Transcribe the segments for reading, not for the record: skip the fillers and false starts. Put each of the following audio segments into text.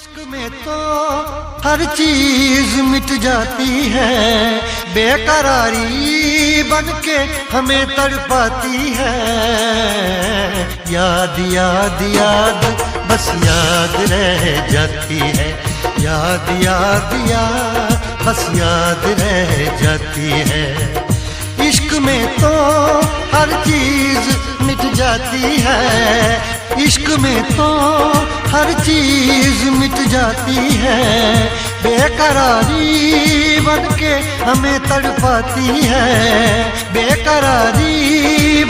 इश्क में तो हर चीज मिट जाती है, बेकरारी बनके हमें तड़पाती है। याद याद याद बस याद रह जाती है, याद याद याद बस याद रह जाती है। इश्क में तो हर चीज मिट जाती है, इश्क में तो हर चीज मिट जाती है, बेकरारी बनके हमें तड़पाती है, बेकरारी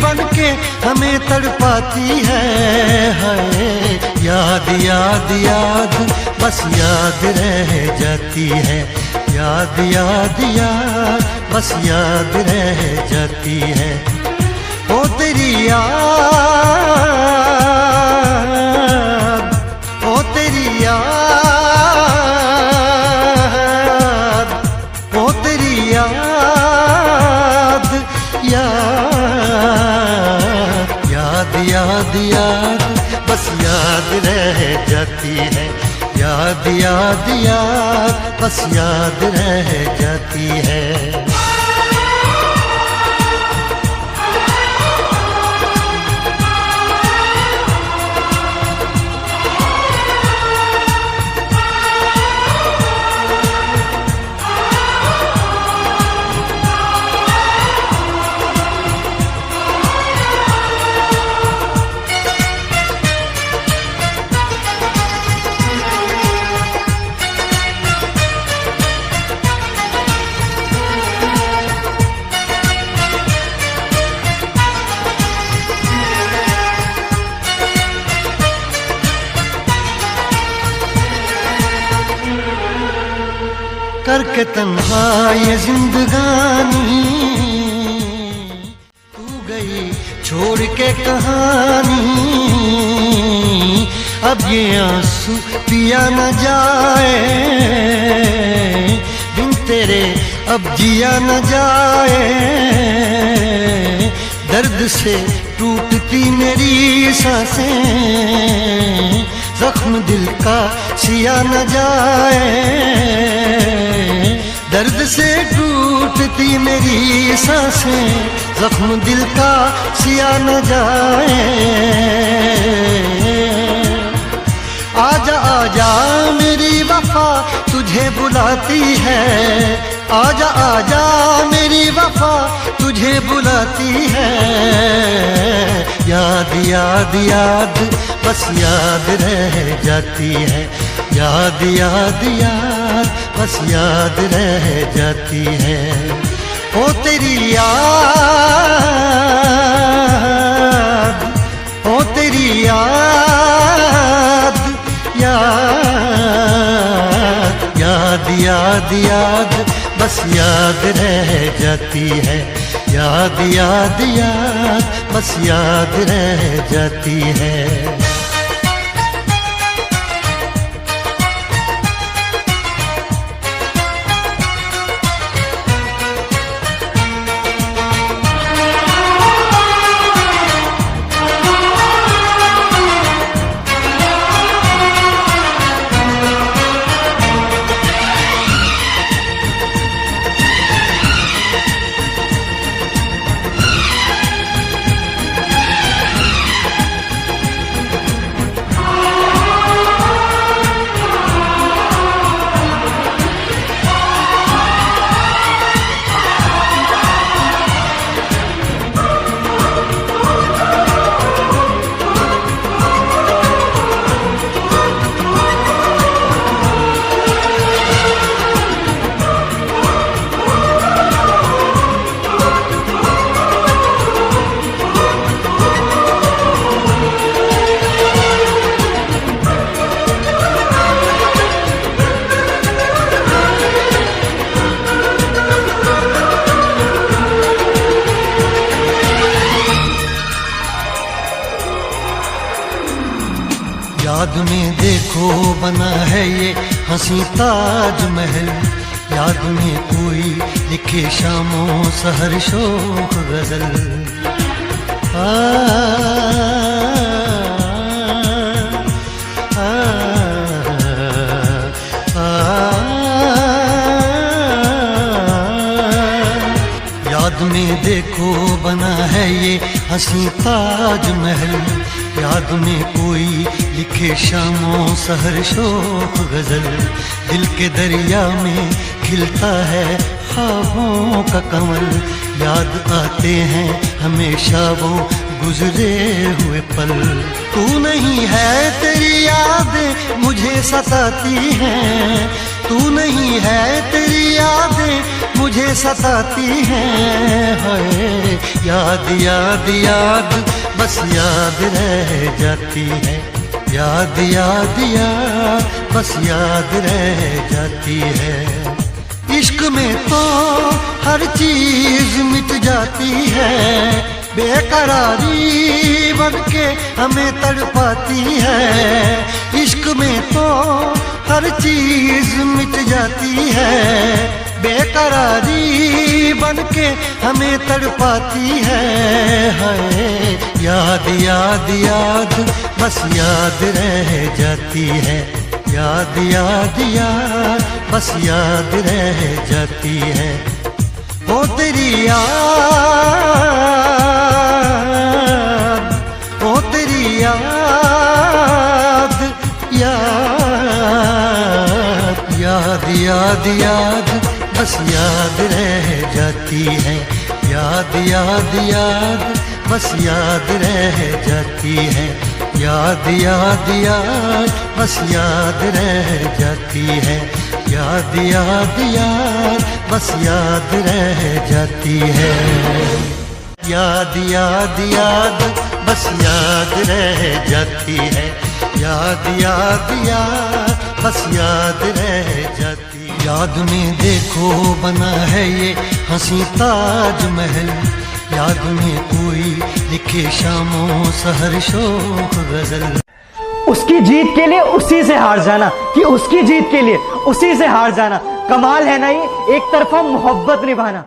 बनके हमें तड़पाती है। हाय याद याद याद बस याद रह जाती है, याद याद याद बस याद रह जाती है। ओ तेरी याद, ओ तेरी याद, ओ तेरी याद, याद याद याद याद बस याद रह जाती है, याद याद याद बस याद रह जाती है। करके तन्हा ये जिंदगानी, तू गई छोड़ के कहानी। अब ये आंसू पिया न जाए, बिन तेरे अब जिया न जाए। दर्द से टूटती मेरी सांसें, जख्म दिल का सिया न जाए। दर्द से टूटती मेरी सांसें, जख्म दिल का सिया न जाए। आजा आजा मेरी वफा तुझे बुलाती है, आजा आजा मेरी वफा तुझे बुलाती है। याद याद याद बस याद रह जाती है, याद याद याद बस याद रह जाती है। ओ तेरी याद, ओ तेरी याद, याद याद याद याद बस याद रह जाती है, याद याद याद बस याद रह जाती है। याद में देखो बना है ये हंसी ताजमहल, याद में कोई लिखे शामों सहर शोक गजल। देखो बना है ये हंसी ताजमहल, याद में कोई लिखे शामों सहर शोक गजल, दिल के दरिया में खिलता है ख्वाबों का कमल, याद आते हैं हमेशा वो गुजरे हुए पल। तू नहीं है तेरी यादें मुझे सताती हैं, तू नहीं है तेरी यादें मुझे सताती हैं, हाय याद याद याद बस याद रह जाती है, याद याद याद बस याद रह जाती है। इश्क में तो हर चीज मिट जाती है, बेकरारी बनके हमें तड़पाती है। इश्क में तो हर चीज मिट जाती है, बेकरारी बनके हमें तड़पाती है, हाय याद याद याद बस याद रह जाती है, याद याद याद बस याद रह जाती है। ओ तेरी याद, ओ तेरी याद, याद याद याद याद बस याद रह जाती है, याद याद याद बस याद रह जाती है, याद याद याद बस याद रह जाती है, याद याद याद बस याद रह जाती है, याद याद याद बस याद रह जाती है, याद याद याद बस याद रह जाती। याद में देखो बना है ये हंसी ताजमहल, याद में कोई लिखे शामों सहर शोक गजल। उसकी जीत के लिए उसी से हार जाना, कि उसकी जीत के लिए उसी से हार जाना, कमाल है ना ये एक तरफा मोहब्बत निभाना।